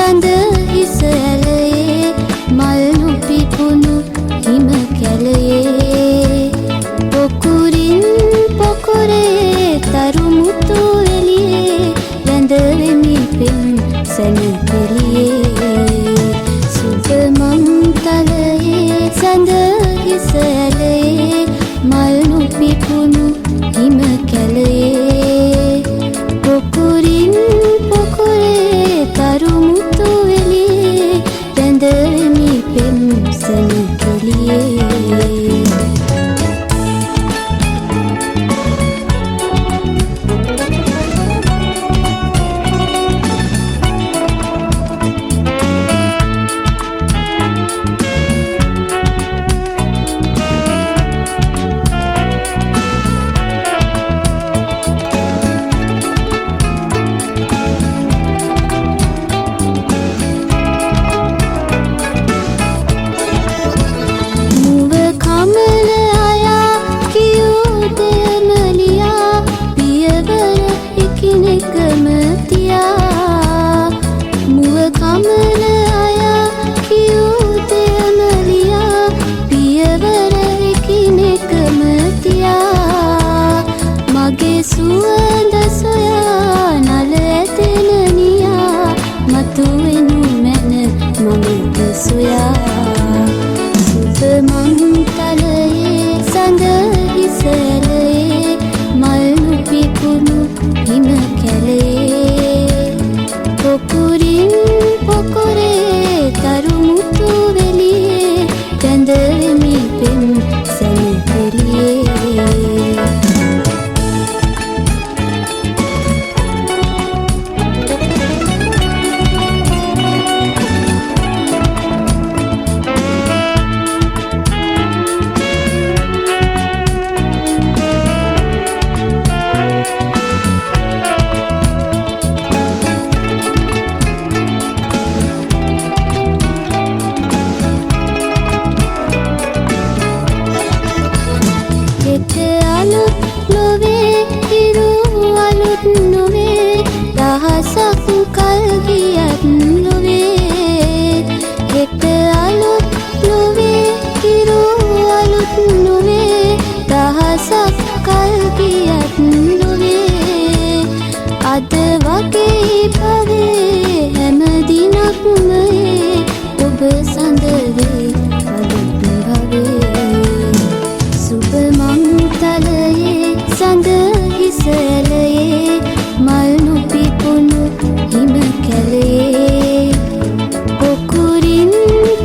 සඳ හිස ඇලයේ මල් නොපිපුණු හිම කැලයේ පොකුරින් පොකුරේ තරු මුතු එළියේ වැඳ වෙමි පෙම් සැනි පෙළියේ සුබ මංතලයේ සඳ හිස ඇලයේ මල් නොපිපුණු හිම කැලයේ පොකුරින් පොකුරේ තරු මුතු එළියේ වැඳ වෙමි පෙම් සැනි පෙළියේ සුවඳ සොයා නල ඇතෙන නියා මතුවෙනු මැන මමද සොයා සුබ මංතලයේ සඳ හිස ඇලයේ මල් නොපිපුණු හිම කැලයේ පොකුරින් පොකුරේ තරු මුතු එළියේ වැඳ වෙමි පෙම් සැනි පෙළියේ දහසක් කල් ගියත් නොවේ හෙට අලුත් නොවේ හිරු අලුත් නොවේ දහසක් කල් ගියත් නොවේ අද වගේ භවයේ හැම දිනක්ම ඔබ සඳ වේ අලුත් භවයේ සුබ මංතලයේ සඳ හිස ඇලයේ මල් නොපිපුණු හිම කැලයේ පොකුරින්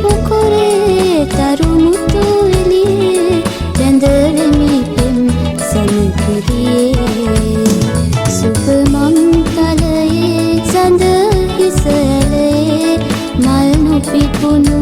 පොකුරේ තරු මුතු එළියේ වැඳ වෙමි පෙම් සැනි පෙළියේ සුබ මංතලයේ සඳ හිස ඇලයේ මල් නොපිපුණු